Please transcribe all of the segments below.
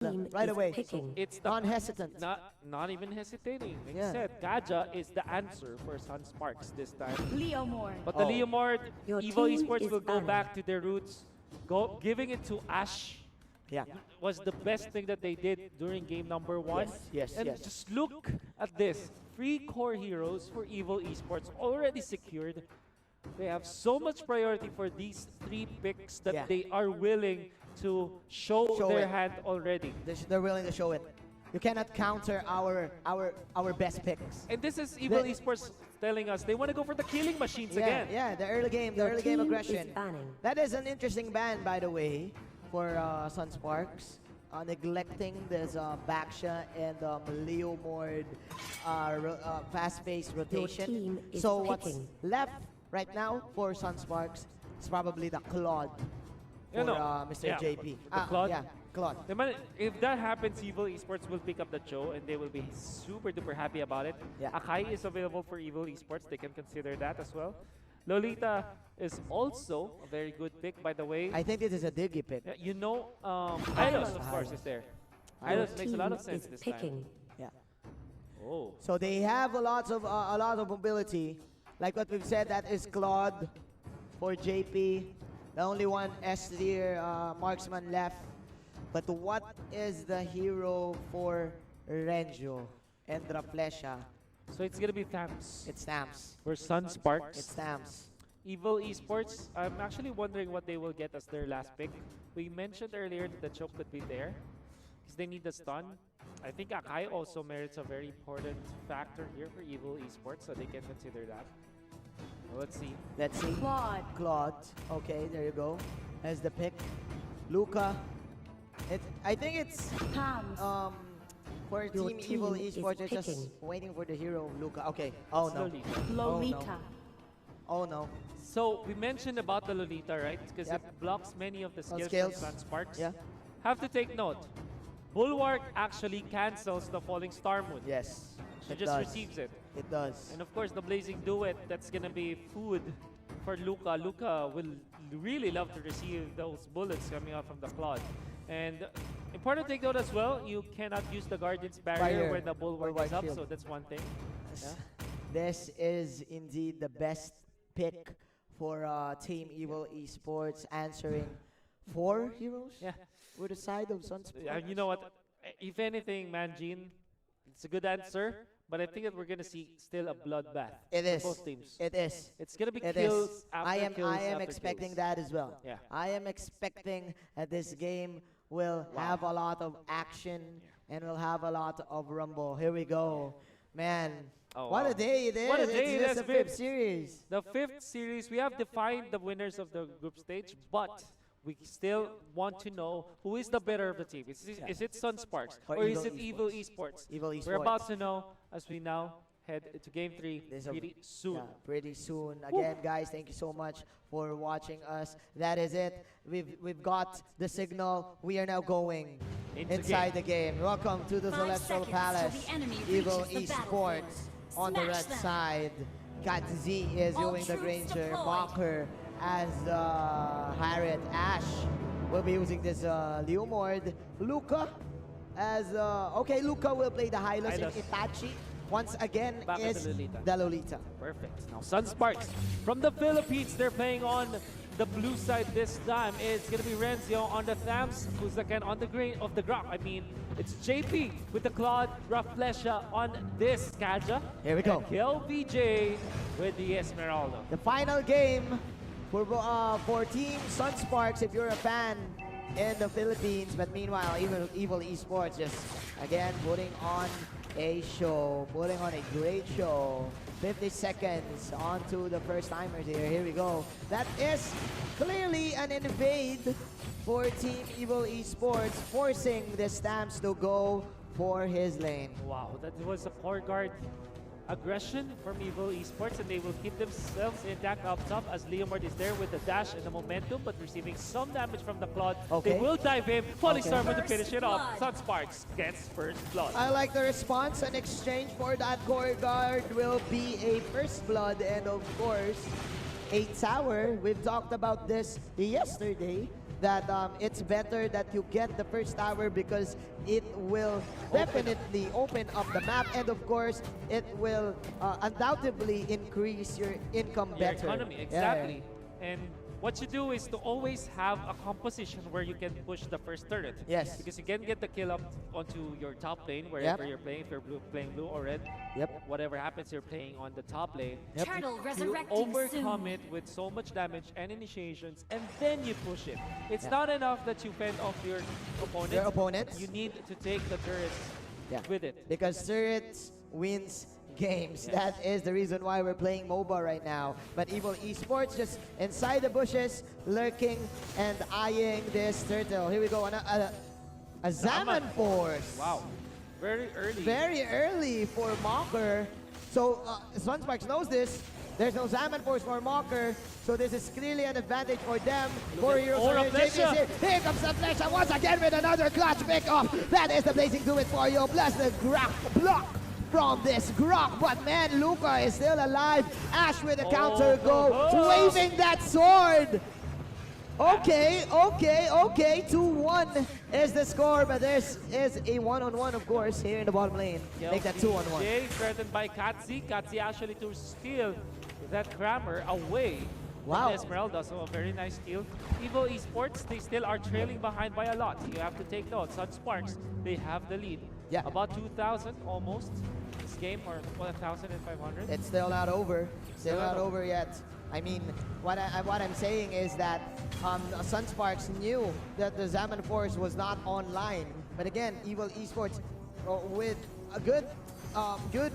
right away. It's the Non-hesitant. not even hesitating. Like Yeah. I said, Kaja is the answer for Sunsparks this time. Leomord. But the Oh. Leomord, Your Evo team Esports is will go banned. back to their roots. Giving it to Ash Yeah. was the best thing that they did during game number 1. Yes, And yes. just look at this. 3 core heroes for Evo Esports already secured. They have so much priority for these 3 picks that Yeah. they are willing to show their it. hand already. They're willing to show it. You cannot counter our best picks. And this is Evo The- Esports telling us they want to go for the killing machines Yeah, again. yeah, the early game Your team aggression. is banning. That is an interesting ban, by the way, for Sunsparks. Neglecting this Baksha and Leomord fast-paced rotation. team is So what's picking. left right now for Sunsparks is probably the Claude for Yeah, no. Mr. Yeah, JP. the Claude. Yeah, Claude. If that happens, Evo Esports will pick up the show and they will be super duper happy about it. Yeah. Akai is available for Evo Esports. They can consider that as well. Lolita is also a very good pick, by the way. I think this is a Diggy pick. Yeah, you know, Hylos, of course, is there. Your Hylos makes a lot of team sense is this picking. Yeah. time. Oh. So they have a lot of mobility. Like what we've said, that is Claude for JP. The only one S tier marksman left. But what is the hero for Renjo and Flesha? So it's gonna be Thams It's Stamps. for Sunsparks. It's Stamps. Evo Esports, I'm actually wondering what they will get as their last pick. We mentioned earlier that the choke could be there because they need the stun. I think Akai also merits a very important factor here for Evo Esports, so they can consider that. Well, let's see. Let's see. Claude. Claude. Okay, there you go. As the pick. Luca. I think it's Tams. for Your Team Evil team is Esports, it's just picking. waiting for the hero Luca. Okay. Oh It's no. Lolita. Lolita. Oh no. So we mentioned about the Lolita, right? Because Yep. it blocks many of the skills, skills. from Sunsparks. Yeah. Have to take note. Bulwark actually cancels the Falling Star Moon. Yes. She It just does. receives it. It does. And of course, the Blazing Duet, that's gonna be food for Luca. Luca will really love to receive those bullets coming out from the Claude. And important to take note as well, you cannot use the Guardian's Barrier Barrier when the Bulwark or is up, White so Shield. that's one thing. Yeah. This is indeed the best pick for Team Evil Esports, answering 4 heroes Yeah. for the side of Sunsparks. You know what? If anything, Manjin, it's a good answer, but I think that we're gonna see still a bloodbath It for is. both teams. It is. It's gonna be It kills is. after I am kills after expecting kills. that as well. Yeah. I am expecting that this game will have a lot of action and will have a lot of rumble. Here we go. Man, Oh, what wow. a day it is. What a day it it's has just the been. 5th series. The 5th series, we have defined the winners of the group stage, but we still want to know who is the better of the team. Is it Sunsparks Or or is Evil it Evil Esports? Evil We're Esports. about to know as we now head to Game 3 There's a- pretty soon. Yeah, pretty soon. Again, guys, thank you so much for watching us. That is it. We've got the signal. We are now going Into inside the game. Welcome to the 5 Celestial seconds till Palace. the enemy Evil reaches the Esports on the Smash red them. side. Got Z is All doing the troops Granger. deployed. Mocker as Harriet. Ash will be using this Leomord. Luca as okay. Luca will play the Hylos and Hylos. Itachi. Once again Back at is the Lolita. the Lolita. Perfect. Now Sunsparks from the Philippines, they're playing on the blue side this time. It's gonna be Renzio on the Thams, who's again on the grain of the Grok. I mean, it's JP with the Claude, Flesha on this Kaja. Here we go. And KLVJ with the Esmeralda. The final game for Team Sunsparks, if you're a fan in the Philippines. But meanwhile, Evil Esports just, again, putting on a show, putting on a great show. 50 seconds onto the first timers here. Here we go. That is clearly an invade for Team Evil Esports, forcing the Stamps to go for his lane. Wow, that was a core guard aggression from Evil Esports, and they will keep themselves intact up top as Leomord is there with the dash and the momentum, but receiving some damage from the Claude. Okay. They will dive in. Falling Star Moon to First finish it off. blood. Sunsparks gets first blood. I like the response. An exchange for that core guard will be a first blood, and of course, a tower. We've talked about this yesterday. that it's better that you get the first tower because it will definitely open up the map, and of course, it will undoubtedly increase your income Your better. economy, exactly. And what you do is to always have a composition where you can push the first turret. Yes. Because you can get the kill up onto your top lane, wherever you're playing, if you're playing blue or red. Yep. Whatever happens, you're playing on the top lane. Yep. Turtle You resurrecting overcome soon. it with so much damage and initiations, and then you push it. It's not enough that you fend off your opponent. Your opponents. You need to take the turrets with it. Because turrets wins games. Yes. That is the reason why we're playing MOBA right now. But Evil Esports just inside the bushes, lurking and eyeing this turtle. Here we go. A Zaman Force. Wow. Very early. Very early for Mocker. So Sunsparks knows this. There's no Zaman Force for Mocker. So this is clearly an advantage for them. For Heroes Aura are JP Flecha. here comes the Flecha once again with another clutch pickup. That is the Blazing Do It for you. Plus the block from this Grok. But man, Luca is still alive. Ash with a counter go. Waving that sword. Okay. 2-1 is the score, but there's a one-on-one, of course, here in the bottom lane. Make that 2-on-1. Jay threatened by Katzi. Katzi actually to steal that Kramer away Wow. from Esmeralda, so a very nice steal. Evo Esports, they still are trailing behind by a lot. You have to take note. Sunsparks, they have the lead. Yeah. About 2,000 almost this game, or 1,500. It's still not over. Still not over yet. I mean, what I'm saying is that Sunsparks knew that the Zaman Force was not online. But again, Evil Esports with a good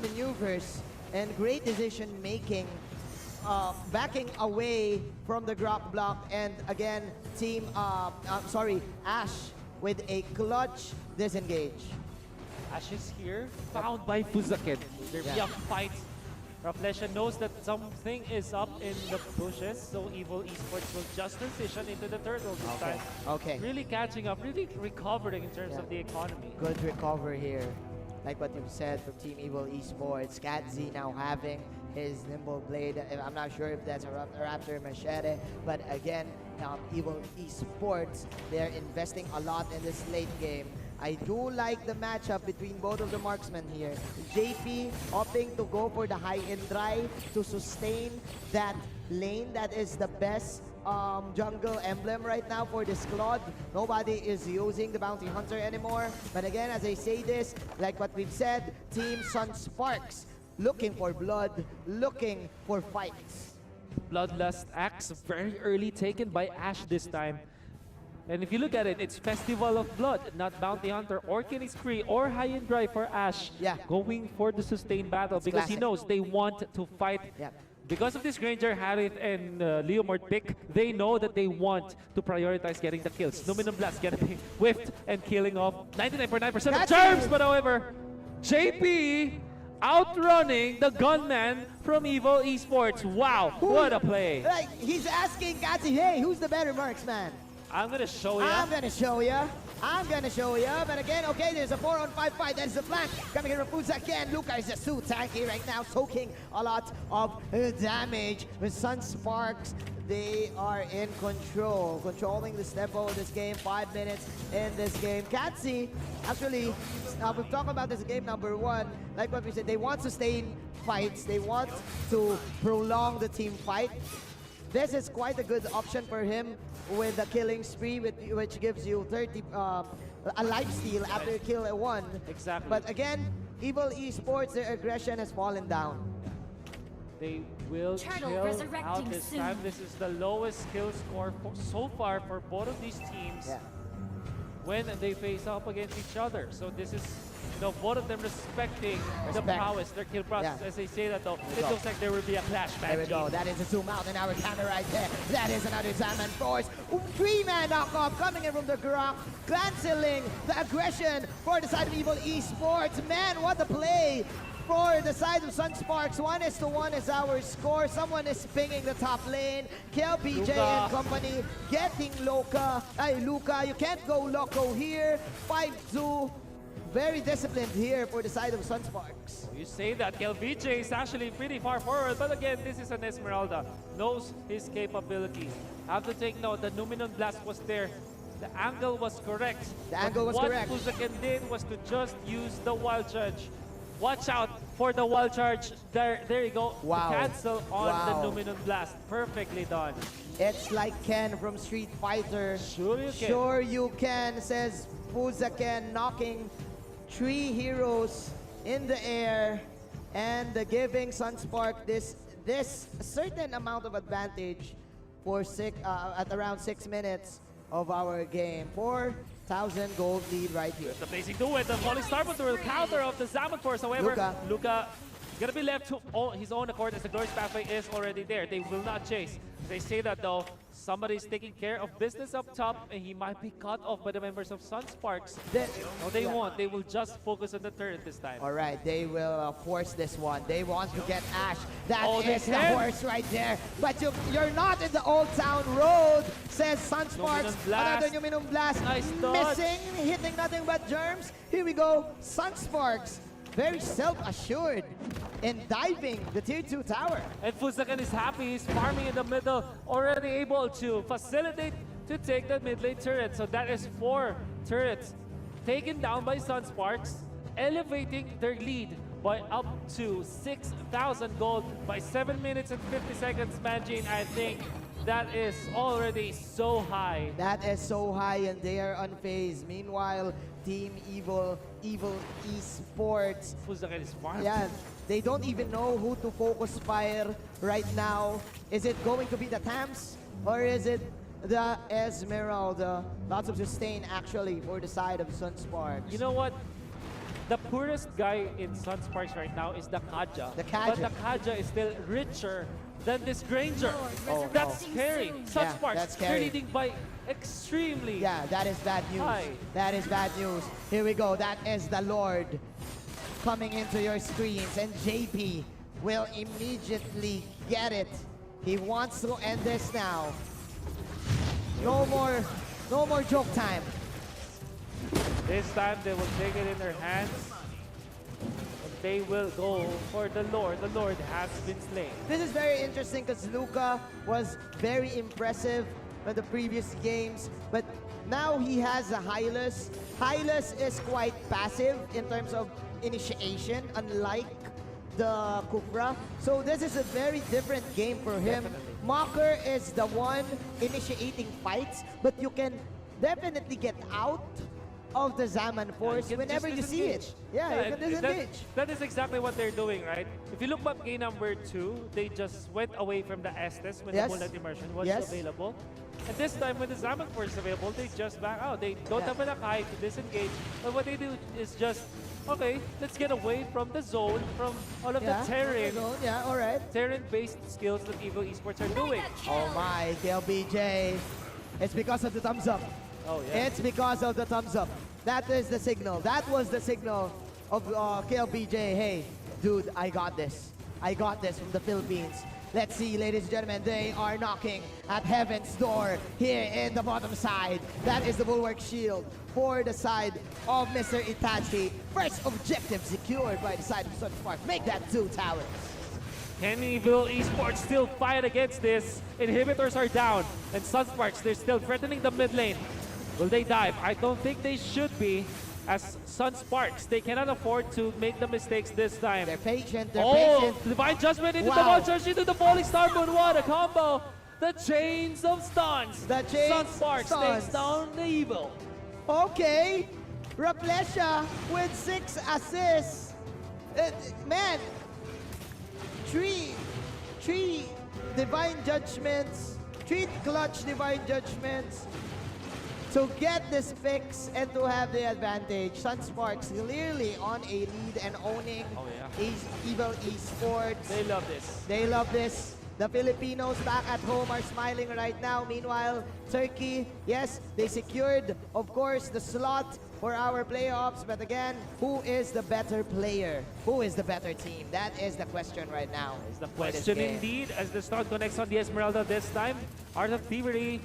maneuvers and great decision making, backing away from the Grok block, and again, Ash with a clutch disengage. Ash is here, found by Fuzaken. There'll be a fight. Raflesha knows that something is up in the bushes, so Evil Esports will just transition into the turtle this time. Okay. Really catching up, really recovering in terms of the economy. Good recover here. Like what you've said from Team Evil Esports. Katzi now having his nimble blade. I'm not sure if that's a Raptor Machete, but again, Evil Esports, they're investing a lot in this late game. I do like the matchup between both of the marksmen here. JP opting to go for the high-end drive to sustain that lane. That is the best jungle emblem right now for this Claude. Nobody is using the Bounty Hunter anymore. But again, as I say this, like what we've said, Team Sunsparks looking for blood, looking for fights. Bloodlust axe very early taken by Ash this time. And if you look at it, it's Festival of Blood, not Bounty Hunter or Killing Spree or High-End Drive for Ash. Yeah. Going for the sustained battle because he classic. knows they want to fight. Yeah. Because of this Granger, Harith, and Leomord pick, they know that they want to prioritize getting the kills. Luminum Blast getting whiffed and killing off 99.9% of charms, but however, JP outrunning the gunman from Evo Esports. Wow, what a play. Like, he's asking Katzi, hey, who's the better marksman? I'm gonna show you. I'm gonna show ya. I'm gonna show ya. But again, okay, there's a 4-on-5 fight. That's the flank. Coming here from Fuzaken. Luca is just too tanky right now, soaking a lot of damage. With Sunsparks, they are in control. Controlling the tempo of this game. 5 minutes in this game. Katzi, actually, we've talked about this game number 1. Like what we said, they want sustained fights. They want to prolong the team fight. This is quite a good option for him with the killing spree, which gives you 30 a life steal after kill 1. Exactly. But again, Evil Esports, their aggression has fallen down. They will Turtle chill resurrecting out this soon. time. This is the lowest skill score so far for both of these teams when they face up against each other. So this is, both of them respecting the prowess, their kill process. As they say that though, it looks like there will be a clash match. There we go. That is a zoom out in our camera right there. That is another Zaman Force. 3-man knockoff coming in from the Grok, canceling the aggression for the side of Evil Esports. Man, what a play for the side of Sunsparks. 1-1 is our score. Someone is pinging the top lane. Kill PJ and company getting Luca. You can't go loco here. 5-2. very disciplined here for the side of Sunsparks. You say that KLBJ is actually pretty far forward, but again, this is an Esmeralda. Knows his capabilities. Have to take note, the Numinous Blast was there. The angle was correct. The angle was correct. What Fuzaken did was to just use the Wild Charge. Watch out for the Wild Charge. There you go. Wow. Cancel on Wow. the Numinous Blast. Perfectly done. It's like Ken from Street Fighter. Sure you can. Sure you can, says Fuzaken, knocking 3 heroes in the air and giving Sunspark this certain amount of advantage for at around 6 minutes of our game. 4,000 gold lead right here. The placing do it. The volley Starboard will counter of the Zaman Force. However, Luca gonna be left to his own accord as the Glorious Pathway is already there. They will not chase. They say that though, somebody's taking care of business up top and he might be cut off by the members of Sunsparks. No, they won't. They will just focus on the turret this time. All right, they will force this one. They want to get Ash. That is the can. horse right there. But you're not in the Old Town Road, says Sunsparks. Numinous Blast. Another Numinous Blast. Nice dodge. Missing, hitting nothing but germs. Here we go. Sunsparks, very self-assured in diving the tier 2 tower. And Fuzaken is happy. He's farming in the middle, already able to facilitate to take the mid lane turret. So that is 4 turrets taken down by Sunsparks, elevating their lead by up to 6,000 gold by 7 minutes and 50 seconds. Manjin, I think that is already so high. That is so high and they are unfazed. Meanwhile, Team Evil Esports, Fuzaken is farming. yeah, they don't even know who to focus fire right now. Is it going to be the Tams or is it the Esmeralda? Lots of sustain actually for the side of Sunsparks. You know what? The poorest guy in Sunsparks right now is the Kaja. The Kaja. But the Kaja is still richer than this Granger. Oh, that's no. scary. Yeah, Sunsparks, that's they're scary. leading by extremely. Yeah, that is bad news. Hi. That is bad news. Here we go. That is the Lord coming into your screens, and JP will immediately get it. He wants to end this now. No more joke time. This time they will take it in their hands. And they will go for the Lord. The Lord has been slain. This is very interesting because Luca was very impressive in the previous games, but now he has a Hylas. Hylas is quite passive in terms of initiation, unlike the Kufra. So this is a very different game for him. Definitely. Mocker is the one initiating fights, but you can definitely get out of the Zaman Force can whenever you just see it. Yeah, you can disengage. That is exactly what they're doing, right? If you look back game number 2, they just went away from the Estes when Yes. the Bullet Immersion was Yes. available. And this time when the Zaman Force is available, they just back out. They don't have an Akai to disengage. But what they do is just, okay, let's get away from the zone, from all of the Terran. Yeah, all right. Terran-based skills that Evil Esports are doing. Oh my, KLBJ. It's because of the thumbs up. Oh yeah. It's because of the thumbs up. That is the signal. That was the signal of KLBJ. Hey, dude, I got this. I got this from the Philippines. Let's see, ladies and gentlemen, they are knocking at heaven's door here in the bottom side. That is the Bulwark Shield for the side of Mr. Itachi. First objective secured by the side of Sunsparks. Make that 2 towers. Can Evil Esports still fight against this? Inhibitors are down, and Sunsparks, they're still threatening the mid lane. Will they dive? I don't think they should be. As Sunsparks, they cannot afford to make the mistakes this time. They're patient, they're Oh, patient. Divine Judgment into the Wow. Vultures, into the Falling Starboard. What a combo! The Chains of Stuns. The Chains Sunsparks Stuns. takes down the Evil. Okay, Raplesha with 6 assists. Man, three divine judgments, 3 clutch divine judgments to get this fix and to have the advantage. Sunsparks clearly on a lead and owning Oh, yeah. Evil Esports. They love this. They love this. The Filipinos back at home are smiling right now. Meanwhile, Turkey, yes, they secured, of course, the slot for our playoffs. But again, who is the better player? Who is the better team? That is the question right now. Is the for this question game. indeed, as the stun connects on the Esmeralda this time. Art of Thievery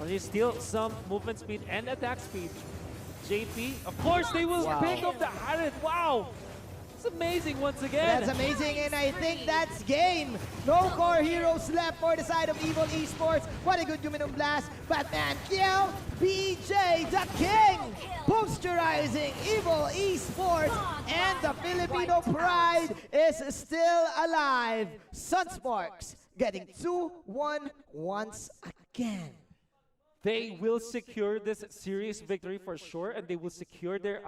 only steal some movement speed and attack speed. JP. Of course, they will Wow. pick up the Arid. Wow! It's amazing once again. That's amazing, and I think that's game. No core heroes left for the side of Evil Esports. What a good Guminum Blast. But man, Kiel, BJ, the king, posterizing Evil Esports, and the Filipino pride is still alive. Sunsparks getting 2-1 once again. They will secure this series victory for sure, and they will secure their